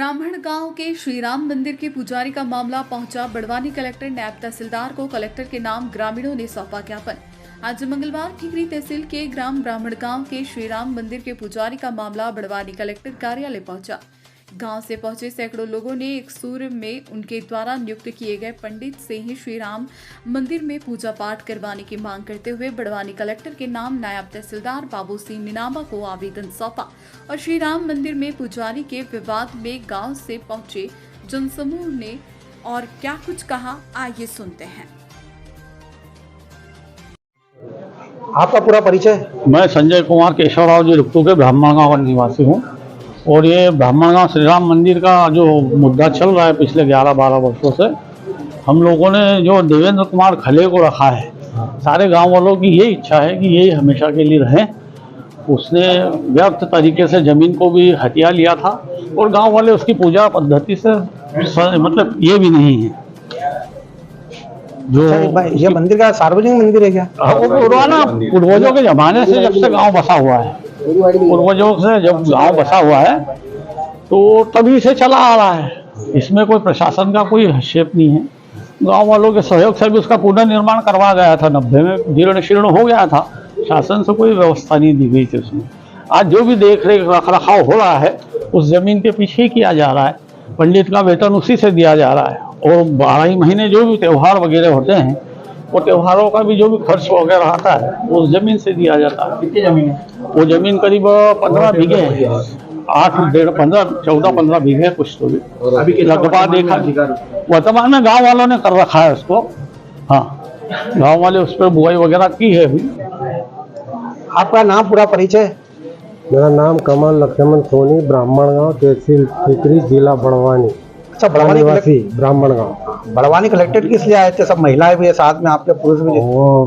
ब्राह्मण गांव के श्रीराम मंदिर के पुजारी का मामला पहुंचा बड़वानी कलेक्टर नायब तहसीलदार को। कलेक्टर के नाम ग्रामीणों ने सौंपा ज्ञापन। आज मंगलवार ठीकरी तहसील के ग्राम ब्राह्मण गांव के श्रीराम मंदिर के पुजारी का मामला बड़वानी कलेक्टर कार्यालय पहुंचा। गांव से पहुंचे सैकड़ों लोगों ने एक सुर में उनके द्वारा नियुक्त किए गए पंडित से ही श्रीराम मंदिर में पूजा पाठ करवाने की मांग करते हुए बड़वानी कलेक्टर के नाम नायब तहसीलदार बाबू सिंह नीनामा को आवेदन सौंपा। और श्रीराम मंदिर में पुजारी के विवाद में गांव से पहुंचे जनसमूह ने और क्या कुछ कहा, आइए सुनते हैं। आपका पूरा परिचय? मैं संजय कुमार केशवराव जी रुक्तू के ब्राह्मण गांव का निवासी हूँ। और ये ब्राह्मण गांव श्रीराम मंदिर का जो मुद्दा चल रहा है पिछले 11-12 वर्षों से, हम लोगों ने जो देवेंद्र कुमार खले को रखा है, सारे गांव वालों की ये इच्छा है कि ये हमेशा के लिए रहे। उसने व्यर्थ तरीके से ज़मीन को भी हथिया लिया था और गांव वाले उसकी पूजा पद्धति से मतलब ये भी नहीं है। जो ये मंदिर का सार्वजनिक मंदिर है क्या? वो पुराना पूर्वजों के जमाने से जब से गांव बसा हुआ है, पूर्वजों से जब गांव बसा हुआ है तो तभी से चला आ रहा है। इसमें कोई प्रशासन का कोई हस्तक्षेप नहीं है। गांव वालों के सहयोग से भी उसका पुनर्निर्माण करवा गया था। 90 में जीर्ण शीर्ण हो गया था। शासन से कोई व्यवस्था नहीं दी गई थी उसमें। आज जो भी देख रेख रख रखाव हो रहा है उस जमीन के पीछे ही किया जा रहा है। पंडित का वेतन उसी से दिया जा रहा है और 12 महीने जो भी त्यौहार वगैरह होते हैं वो त्योहारों का भी जो भी खर्च वगैरह आता है वो उस जमीन से दिया जाता है। कितनी जमीन है? वो जमीन करीब 15 बीघे है। 14-15 बीघे कुछ तो भी अभी लगभग देखा वर्तमान में गांव वालों ने कर रखा है उसको। हाँ, गांव वाले उस पर बुआई वगैरह की है अभी। आपका नाम पूरा परिचय? मेरा नाम कमल लक्ष्मण सोनी, ब्राह्मण गांव, तहसील ठीकरी, जिला बड़वानी। अच्छा, बड़वानी निवासी, ब्राह्मण गांव। बड़वानी कलेक्टेड किस लिए आए थे? सब महिलाएं भी है साथ में, आपके पुरुष भी?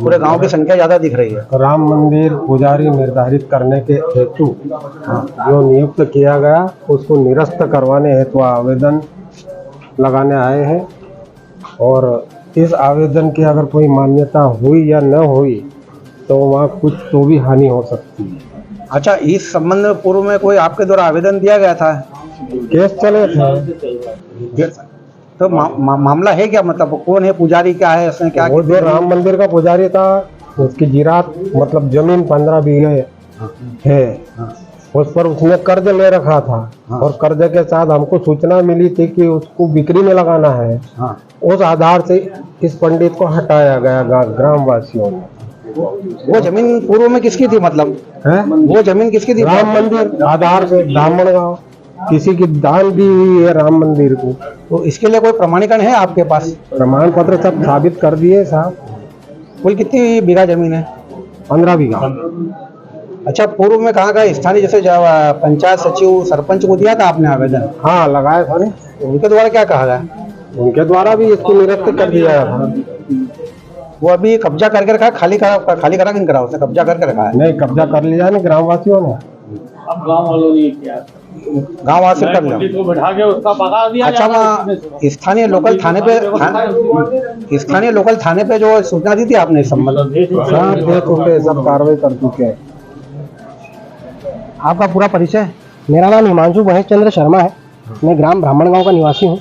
पूरे गांव की संख्या ज्यादा दिख रही है। राम मंदिर पुजारी निर्धारित करने के हेतु जो नियुक्त किया गया उसको निरस्त करवाने हेतु आवेदन लगाने आए हैं। और इस आवेदन की अगर कोई मान्यता हुई या न हुई तो वहाँ कुछ तो भी हानि हो सकती है। अच्छा, इस संबंध में पूर्व में कोई आपके द्वारा आवेदन दिया गया था? केस चले थे। तो मामला है क्या? मतलब कौन है पुजारी, क्या है, उसने क्या? वो जो राम मंदिर का पुजारी था उसकी जिरात मतलब जमीन 15 बीघे है। उस पर उसने कर्ज ले रखा था। और कर्ज के साथ हमको सूचना मिली थी कि उसको बिक्री में लगाना है। उस आधार से इस पंडित को हटाया गया ग्रामवासियों ने। वो जमीन पूर्व में किसकी थी? मतलब है वो जमीन किसकी थी? राम मंदिर आधार से ब्राह्मण गांव किसी की दान दी हुई है राम मंदिर को। तो इसके लिए कोई प्रमाणीकरण है आपके पास? प्रमाण पत्र सब साबित कर दिए साहब। कुल कितनी बीघा जमीन है? 15 बीघा। अच्छा, पूर्व में कहाँ का स्थानीय जैसे पंचायत सचिव, सरपंच को दिया था आपने आवेदन? हाँ, लगाया था ने। उनके द्वारा क्या कहा गया? उनके द्वारा भी इसको निरस्त कर दिया था। वो अभी कब्जा करके रखा है? खाली करा किन करा? उसने कब्जा करके रखा है? नहीं, कब्जा कर लिया ना ग्रामवासियों ने। अब गांव वालों ने किया, गाँव वासी कर लिया। पंडित को बैठा के उसका भगा दिया। अच्छा, वहाँ स्थानीय लोकल थाने पे जो सूचना दी थी आपने इस संबंध में? सब कार्रवाई कर चुके हैं। आपका पूरा परिचय? मेरा नाम हिमांशु महेश चंद्र शर्मा है। मैं ग्राम ब्राह्मण गांव का निवासी हूँ।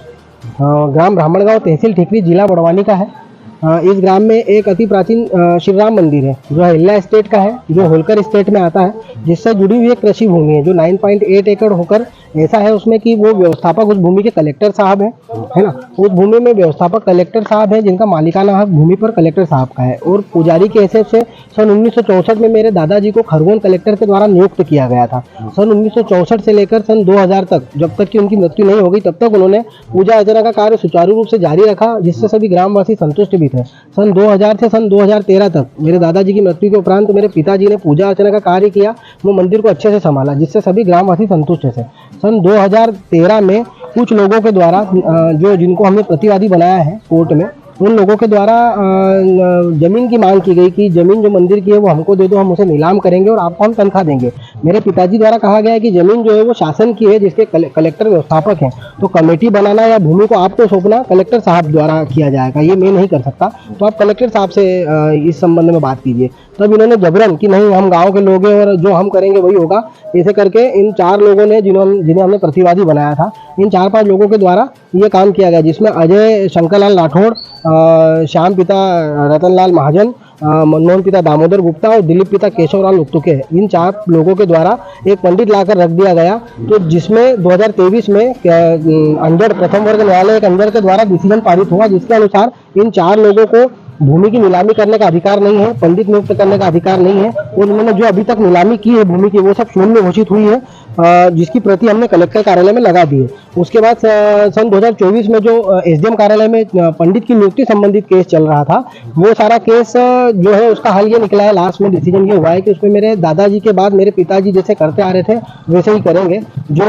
ग्राम ब्राह्मण गांव तहसील ठीकरी, जिला बड़वानी का है। इस ग्राम में एक अति प्राचीन श्रीराम मंदिर है जो हिल्ला स्टेट का है, जो होलकर स्टेट में आता है, जिससे जुड़ी हुई एक कृषि भूमि है जो 9.8 एकड़ होकर ऐसा है उसमें कि वो व्यवस्थापक उस भूमि के कलेक्टर साहब हैं, है ना। उस भूमि में व्यवस्थापक कलेक्टर साहब हैं जिनका मालिकाना हक भूमि पर कलेक्टर साहब का है। और पुजारी के हैसियत से सन 1964 में मेरे दादाजी को खरगोन कलेक्टर के द्वारा नियुक्त किया गया था। सन 1964 से लेकर सन 2000 तक, जब तक कि उनकी मृत्यु नहीं हो गई तब तक उन्होंने पूजा अर्चना का कार्य सुचारू रूप से जारी रखा, जिससे सभी ग्रामवासी संतुष्ट भी थे। सन 2000 से सन 2013 तक मेरे दादाजी की मृत्यु के उपरांत मेरे पिताजी ने पूजा अर्चना का कार्य किया, वो मंदिर को अच्छे से संभाला, जिससे सभी ग्रामवासी संतुष्ट थे। सन 2013 में कुछ लोगों के द्वारा जो जिनको हमने प्रतिवादी बनाया है कोर्ट में, उन लोगों के द्वारा जमीन की मांग की गई कि जमीन जो मंदिर की है वो हमको दे दो, हम उसे नीलाम करेंगे और आपको हम तनख्वाह देंगे। मेरे पिताजी द्वारा कहा गया है कि जमीन जो है वो शासन की है, जिसके कलेक्टर व्यवस्थापक हैं, तो कमेटी बनाना या भूमि को आपको सौंपना कलेक्टर साहब द्वारा किया जाएगा, ये मैं नहीं कर सकता। तो आप कलेक्टर साहब से इस संबंध में बात कीजिए। तब इन्होंने जबरन कि नहीं हम गांव के लोग हैं और जो हम करेंगे वही होगा, ऐसे करके इन 4 लोगों ने जिन्हें हमने प्रतिवादी बनाया था, इन 4-5 लोगों के द्वारा ये काम किया गया, जिसमें अजय शंकरलाल राठौड़, श्याम पिता रतनलाल महाजन, मनमोहन पिता दामोदर गुप्ता और दिलीप पिता केशवलाल उत्तुके, इन 4 लोगों के द्वारा एक पंडित लाकर रख दिया गया। तो जिसमें 2023 में अंजड़ प्रथम वर्ग न्यायालय एक अंजड़ के द्वारा डिसीजन पारित हुआ, जिसके अनुसार इन 4 लोगों को भूमि की नीलामी करने का अधिकार नहीं है, पंडित नियुक्त करने का अधिकार नहीं है, और उन्होंने जो अभी तक नीलामी की है भूमि की वो सब शून्य घोषित हुई है, जिसकी प्रति हमने कलेक्टर कार्यालय में लगा दी है। उसके बाद सन 2024 में जो एसडीएम कार्यालय में पंडित की नियुक्ति संबंधित केस चल रहा था, वो सारा केस जो है उसका हल ये निकला है, लास्ट में डिसीजन ये हुआ है कि उसमें मेरे दादाजी के बाद मेरे पिताजी जैसे करते आ रहे थे वैसे ही करेंगे। जो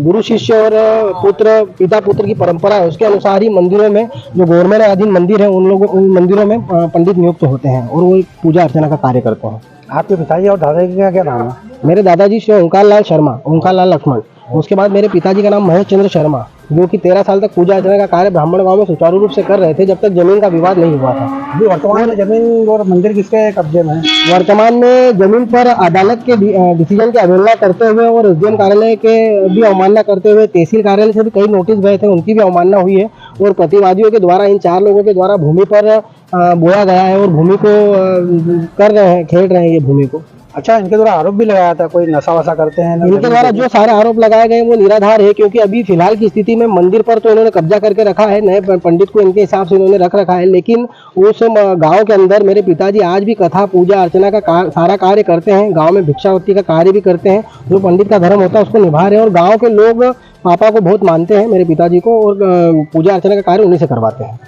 गुरु शिष्य और पिता पुत्र की परंपरा है उसके अनुसार ही मंदिरों में जो गवर्नमेंट अधीन मंदिर है उन मंदिरों में पंडित नियुक्त होते हैं और वो पूजा अर्चना का कार्य करते हैं। आपके पिताजी और दादाजी का क्या नाम है? मेरे दादाजी श्री ओंकार लाल शर्मा, ओंकार लाल लक्ष्मण। उसके बाद मेरे पिताजी का नाम महेश चंद्र शर्मा, जो कि 13 साल तक पूजा अर्चना का कार्य ब्राह्मण गांव में सुचारू रूप से कर रहे थे, जब तक जमीन का विवाद नहीं हुआ था। अभी वर्तमान में जमीन और मंदिर किसके कब्जे में है? वर्तमान में जमीन पर अदालत के डिसीजन की अवहेलना करते हुए और एसडीएम कार्यालय के भी अवमानना करते हुए तहसील कार्यालय से भी कई नोटिस गए थे, उनकी भी अवमानना हुई है और प्रतिवादियों के द्वारा इन 4 लोगों के द्वारा भूमि पर बोया गया है और भूमि को कर रहे हैं, खेल रहे हैं ये भूमि को। अच्छा, इनके द्वारा आरोप भी लगाया था कोई नशा वशा करते हैं? इनके द्वारा जो सारे आरोप लगाए गए वो निराधार है, क्योंकि अभी फिलहाल की स्थिति में मंदिर पर तो इन्होंने कब्जा करके रखा है, नए पंडित को इनके हिसाब से इन्होंने रख रखा है, लेकिन उस गांव के अंदर मेरे पिताजी आज भी कथा पूजा अर्चना का सारा कार्य करते हैं, गांव में भिक्षावृत्ति का कार्य भी करते हैं, जो पंडित का धर्म होता है उसको निभा रहे हैं और गाँव के लोग पापा को बहुत मानते हैं मेरे पिताजी को और पूजा अर्चना का कार्य उन्हीं से करवाते हैं।